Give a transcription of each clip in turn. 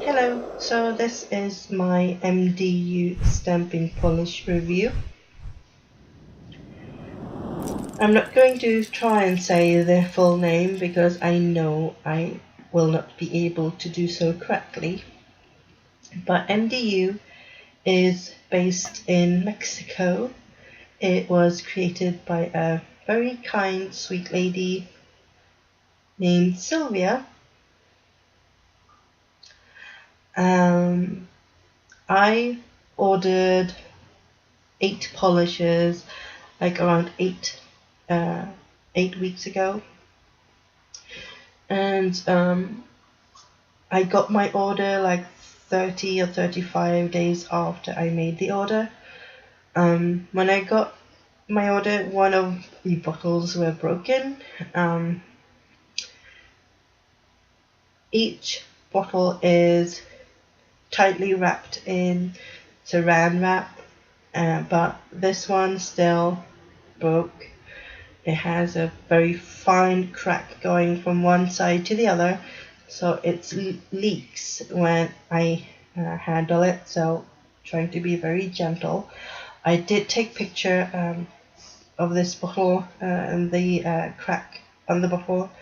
Hello, so this is my MDU stamping polish review. I'm not going to try and say their full name because I know I will not be able to do so correctly. But MDU is based in Mexico. It was created by a very kind, sweet lady named Sylvia. I ordered 8 polishes like around 8 weeks ago, and I got my order like 30 or 35 days after I made the order. When I got my order, one of the bottles were broken. Each bottle is tightly wrapped in saran wrap, but this one still broke. It has a very fine crack going from one side to the other, so it leaks when I handle it, so trying to be very gentle. I did take picture of this bottle and the crack on the bottle,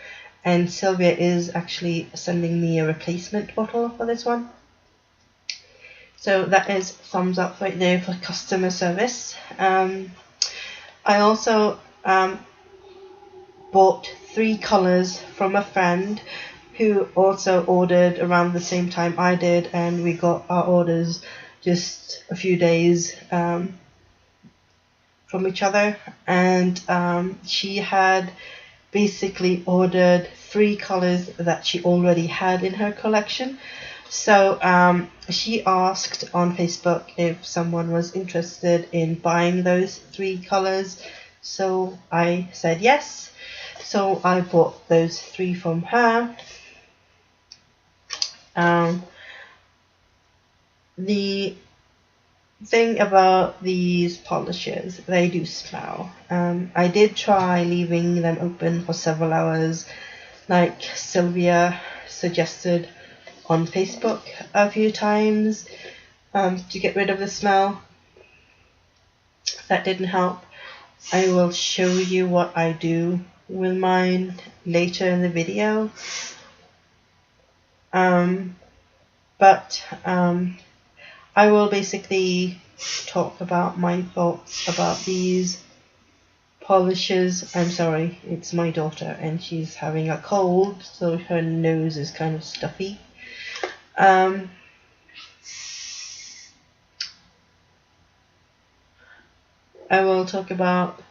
and Sylvia is actually sending me a replacement bottle for this one. So that is thumbs up right there for customer service. I also bought 3 colors from a friend who also ordered around the same time I did, and we got our orders just a few days from each other. And she had basically ordered 3 colors that she already had in her collection. So she asked on Facebook if someone was interested in buying those 3 colors. So I said yes. So I bought those 3 from her. The thing about these polishes, they do smell. I did try leaving them open for several hours, like Sylvia suggested on Facebook a few times, to get rid of the smell. That didn't help. I will show you what I do with mine later in the video. But I will basically talk about my thoughts about these polishes. I'm sorry, it's my daughter and she's having a cold, so her nose is kind of stuffy. I will talk about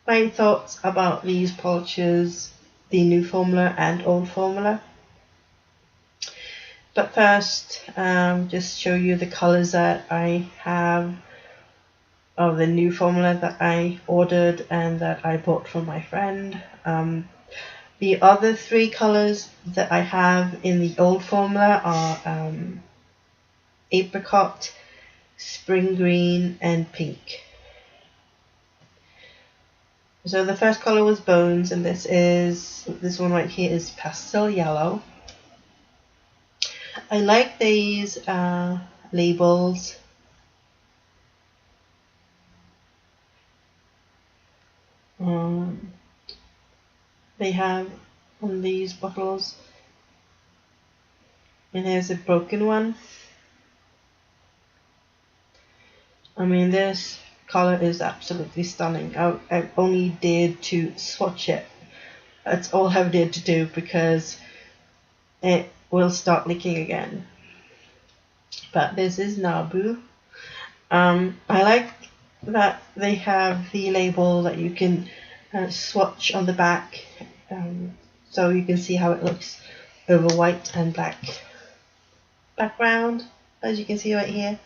my thoughts about these polishes, the new formula and old formula. But first, just show you the colors that I have of the new formula that I ordered and that I bought from my friend. The other 3 colors that I have in the old formula are apricot, spring green, and pink. So the first color was bones, and this one right here is pastel yellow. I like these labels. They have on these bottles, and here's a broken one. I mean, this color is absolutely stunning. I only dared to swatch it. That's all I've dared to do because it will start leaking again. But this is Nabu. I like that they have the label that you can swatch on the back, so you can see how it looks over white and black background, as you can see right here.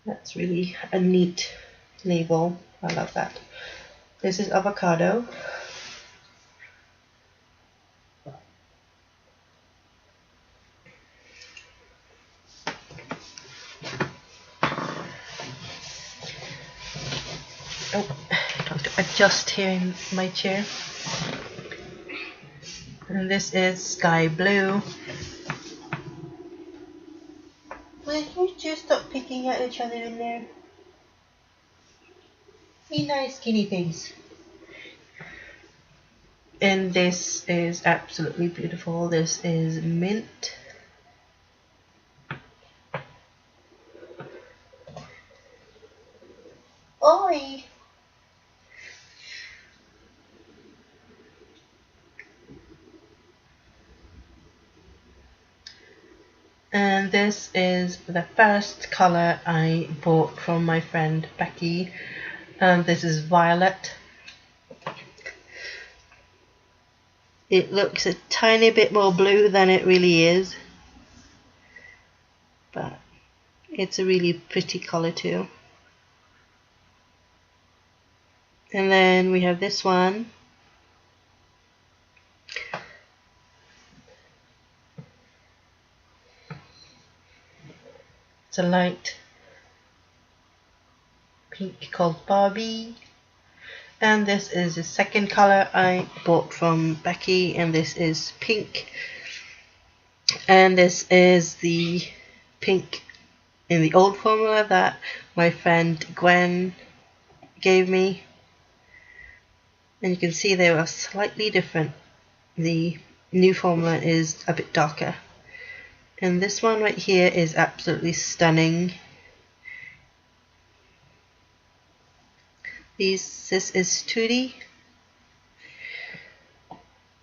That's really a neat label. I love that. This is avocado. Oh, I have to adjust here in my chair. And this is sky blue. Will you two stop picking at each other in there? Be nice guinea pigs. And this is absolutely beautiful. This is mint. Oi! And this is the first colour I bought from my friend Becky. This is violet. It looks a tiny bit more blue than it really is, but it's a really pretty colour too. And then we have this one. It's a light pink called Barbie. And this is the second colour I bought from Becky, and this is pink. And this is the pink in the old formula that my friend Gwen gave me. And you can see they are slightly different. The new formula is a bit darker. And this one right here is absolutely stunning. This is Tootie.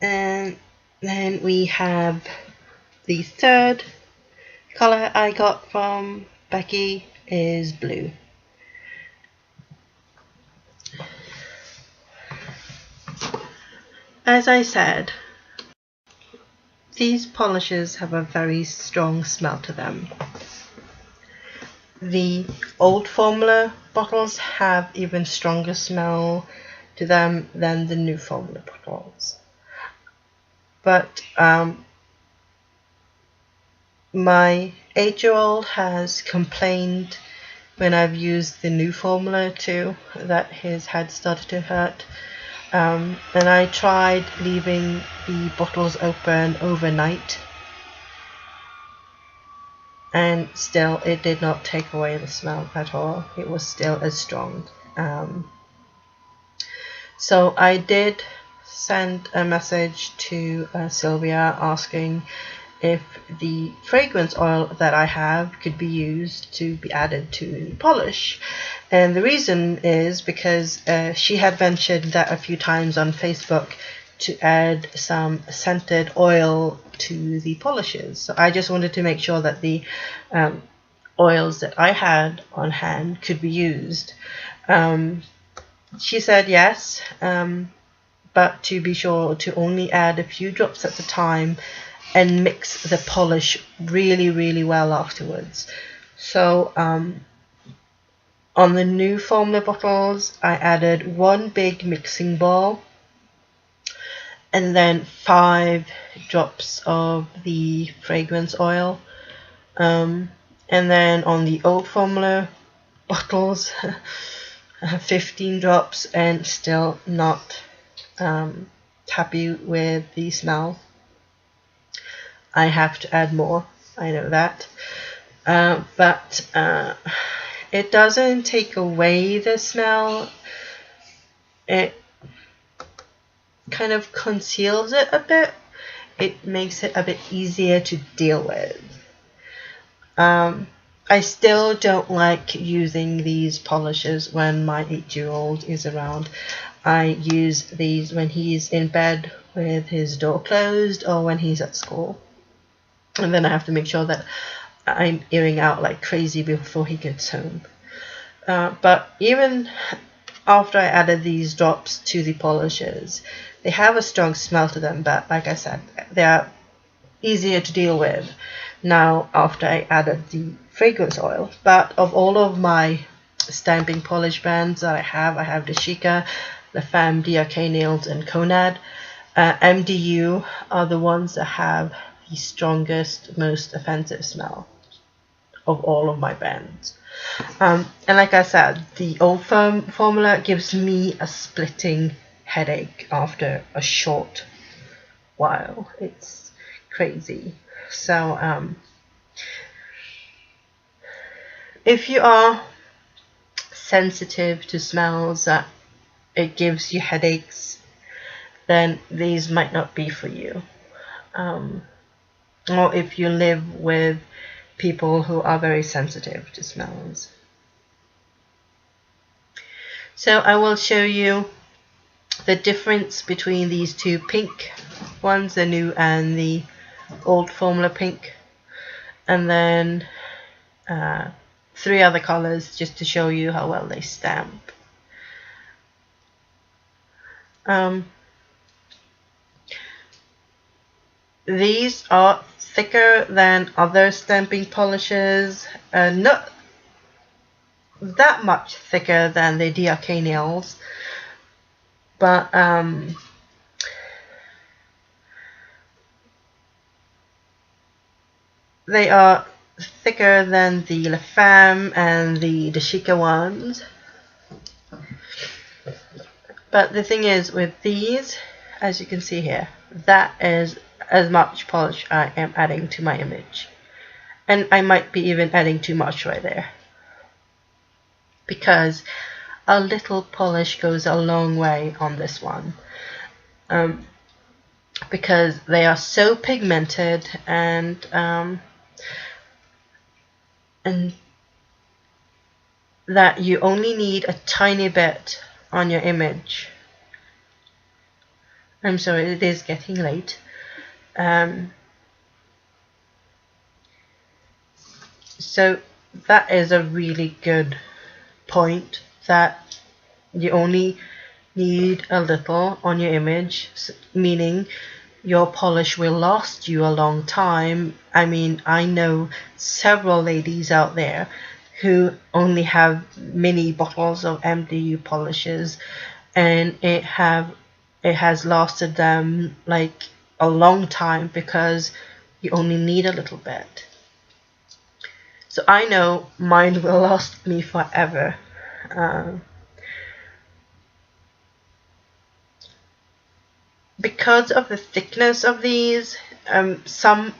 And then we have the third colour I got from Becky is blue. As I said, these polishes have a very strong smell to them. The old formula bottles have even stronger smell to them than the new formula bottles. But my 8-year-old has complained when I've used the new formula too that his head started to hurt. And I tried leaving the bottles open overnight, and still it did not take away the smell at all. It was still as strong. So I did send a message to Sylvia asking if the fragrance oil that I have could be used to be added to the polish. And the reason is because she had mentioned that a few times on Facebook to add some scented oil to the polishes. So I just wanted to make sure that the oils that I had on hand could be used. She said yes, but to be sure to only add a few drops at a time and mix the polish really, really well afterwards. So on the new formula bottles, I added one big mixing bowl and then 5 drops of the fragrance oil. And then on the old formula bottles, 15 drops, and still not happy with the smell. I have to add more, I know that. But it doesn't take away the smell. It kind of conceals it a bit. It makes it a bit easier to deal with. I still don't like using these polishes when my 8-year-old is around. I use these when he's in bed with his door closed or when he's at school. And then I have to make sure that I'm airing out like crazy before he gets home. But even after I added these drops to the polishes, they have a strong smell to them, but like I said, they are easier to deal with now after I added the fragrance oil. But of all of my stamping polish brands that I have the Chica, the Femme, DRK Nails, and Conad. MDU are the ones that have the strongest, most offensive smell of all of my brands. And like I said, the old formula gives me a splitting headache after a short while. It's crazy. So if you are sensitive to smells that it gives you headaches, then these might not be for you. Or if you live with people who are very sensitive to smells. So I will show you the difference between these two pink ones, the new and the old formula pink, and then 3 other colors just to show you how well they stamp. These are thicker than other stamping polishes, not that much thicker than the DRK nails, but they are thicker than the La Femme and the Dashika ones. But the thing is, with these, as you can see here, that is as much polish I am adding to my image. And I might be even adding too much right there, because a little polish goes a long way on this one. Because they are so pigmented, and that you only need a tiny bit on your image. I'm sorry, it is getting late. So that is a really good point, that you only need a little on your image, meaning your polish will last you a long time. I mean, I know several ladies out there who only have mini bottles of MDU polishes, and it has lasted them like a long time because you only need a little bit. So I know mine will last me forever. Because of the thickness of these, some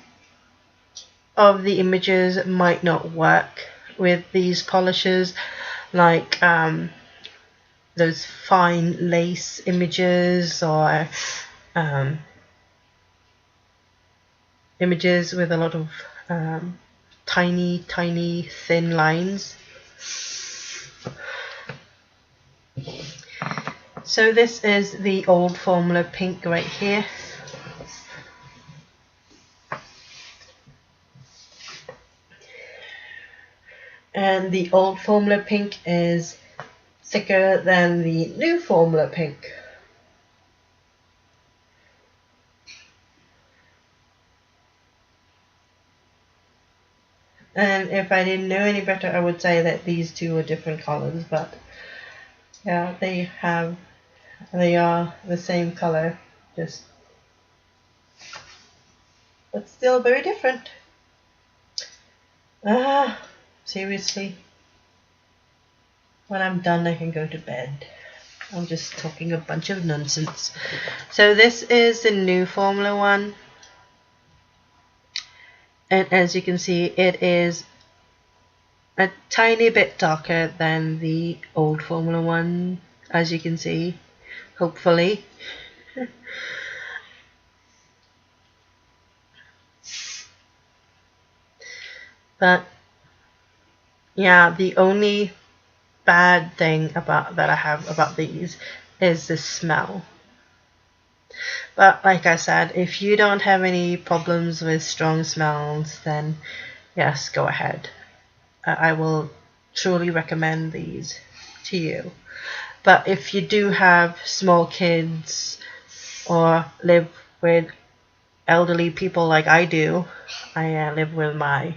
of the images might not work with these polishes, like those fine lace images, or images with a lot of tiny thin lines. So this is the old formula pink right here. And the old formula pink is thicker than the new formula pink. And if I didn't know any better, I would say that these two are different colors, but yeah, they are the same color, but still very different. Seriously, when I'm done I can go to bed. I'm just talking a bunch of nonsense. So this is the new formula one, and as you can see, it is a tiny bit darker than the old formula one, as you can see, hopefully. But yeah, the only bad thing that I have about these is the smell. But like I said, if you don't have any problems with strong smells, then yes, go ahead. I will truly recommend these to you. But if you do have small kids or live with elderly people like I do, I live with my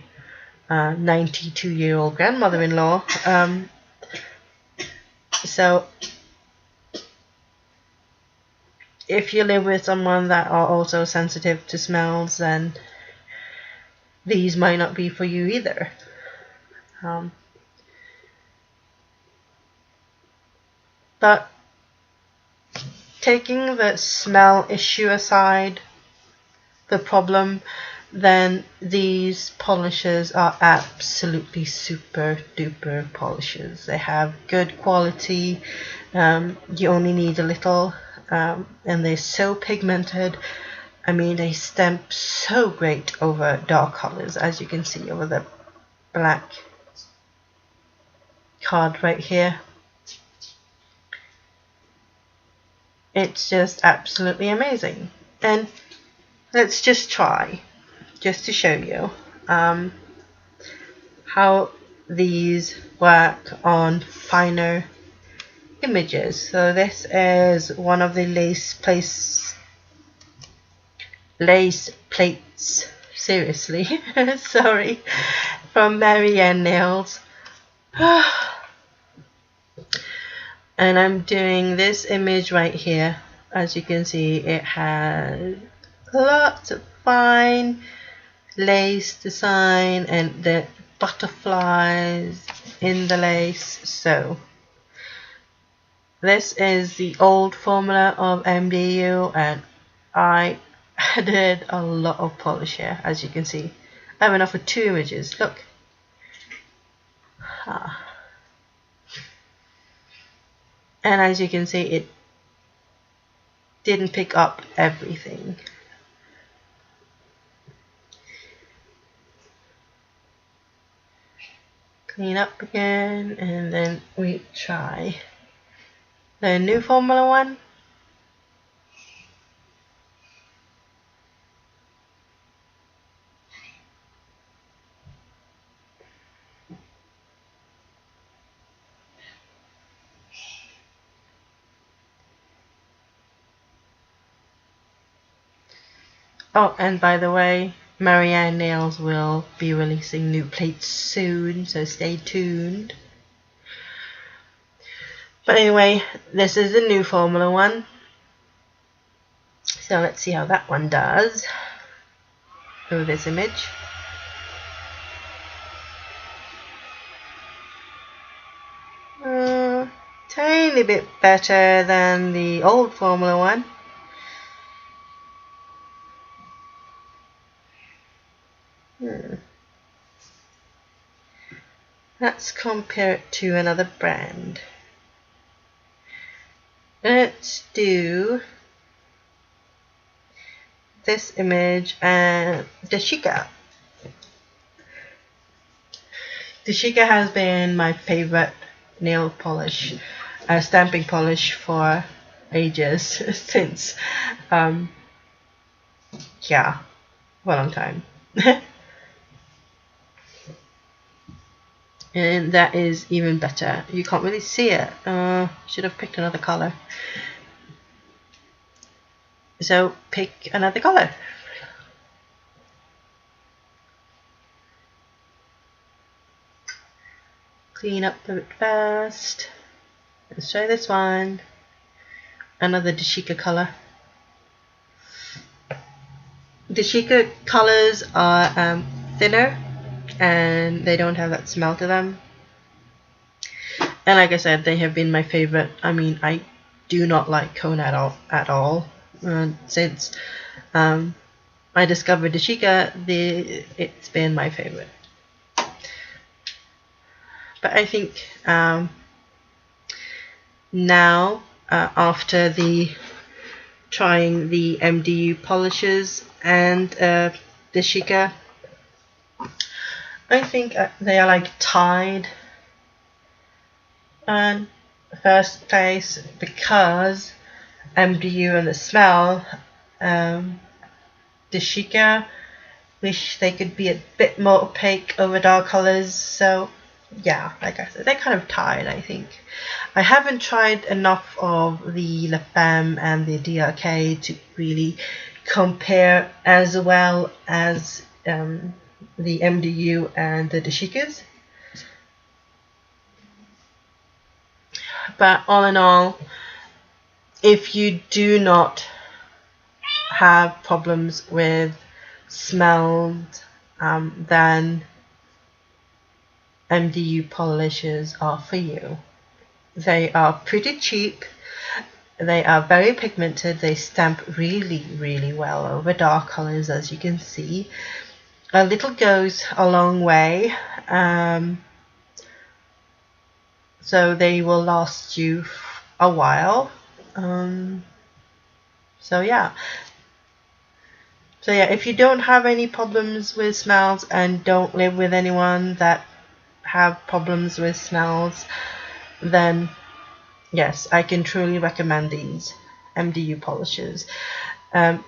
92-year-old grandmother-in-law. So if you live with someone that are also sensitive to smells, then these might not be for you either. But taking the smell issue aside, the problem then these polishes are absolutely super duper polishes. They have good quality. You only need a little, and they're so pigmented. I mean, they stamp so great over dark colors, as you can see over the black card right here. It's just absolutely amazing. And let's just try, just to show you how these work on finer images. So this is one of the lace plates, seriously, sorry, from Marianne Nails. And I'm doing this image right here. As you can see, it has lots of fine lace design and the butterflies in the lace. So this is the old formula of MDU, and I added a lot of polish here. As you can see, I have enough for 2 images. Look. And as you can see, it didn't pick up everything. Clean up again, and then we try the new formula one. Oh, and by the way, Marianne Nails will be releasing new plates soon, so stay tuned. But anyway, this is the new formula one. So let's see how that one does with this image. Tiny bit better than the old formula one. Let's compare it to another brand. Let's do this image and Dashika. Dashika has been my favorite nail polish, stamping polish for ages, since yeah, for a long time. And that is even better. You can't really see it. Should have picked another color. So pick another color. Clean up a bit first. Let's try this one. Another Dashika color. Dashika colors are thinner, and they don't have that smell to them. And like I said, they have been my favorite. I mean, I do not like cone at all. Since I discovered Dashika, it's been my favorite. But I think now, after trying the MDU polishes and Dashika, I think they are like tied on first place, because MDU and the smell, Dashika wish they could be a bit more opaque over dark colors. So yeah, like I said, they're kind of tied, I think. I haven't tried enough of the La Femme and the DRK to really compare as well as the MDU and the Dashikas. But all in all, if you do not have problems with smells, then MDU polishes are for you. They are pretty cheap. They are very pigmented. They stamp really, really well over dark colors, as you can see. A little goes a long way. So they will last you a while. So yeah, if you don't have any problems with smells and don't live with anyone that have problems with smells, then yes, I can truly recommend these MDU polishes.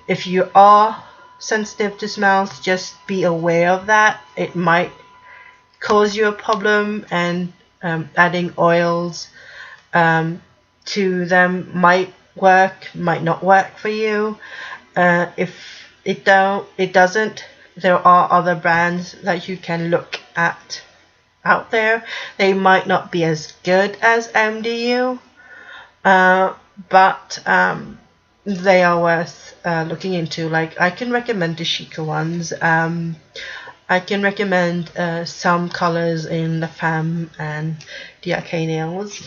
If you are sensitive to smells, just be aware of that. It might cause you a problem, and adding oils to them might work, might not work for you. If it doesn't, there are other brands that you can look at out there. They might not be as good as MDU, but they are worth looking into. Like, I can recommend the chicer ones. I can recommend some colors in La Femme and the Arcade Nails.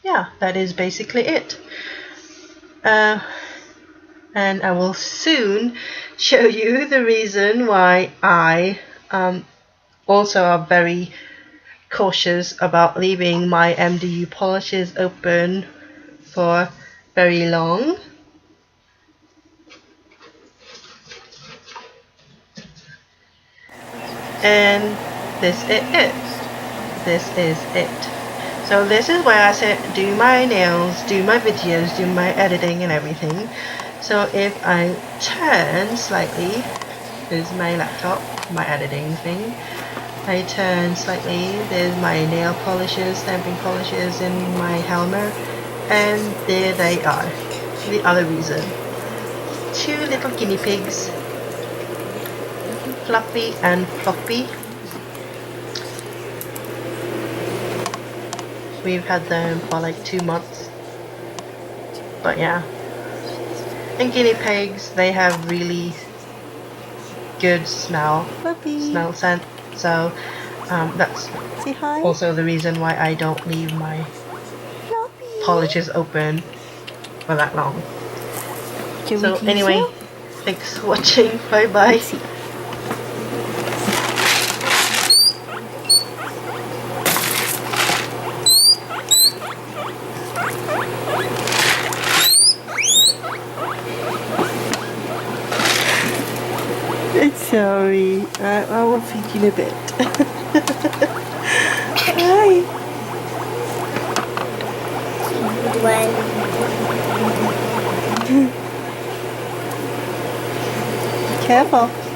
Yeah, that is basically it. And I will soon show you the reason why I also are very cautious about leaving my MDU polishes open for very long. And this is it. So this is where I said do my nails, do my videos, do my editing and everything. So if I turn slightly, there's my laptop, my editing thing. I turn slightly, there's my nail polishes, stamping polishes in my helmet, and there they are. The other reason. 2 little guinea pigs, Fluffy and Floppy. We've had them for like 2 months. But yeah. And guinea pigs, they have really good smell scent. So that's also the reason why I don't leave my polishes open for that long. So anyway, thanks for watching. Bye bye. Sorry, I will feed you in a bit. Hi. Careful.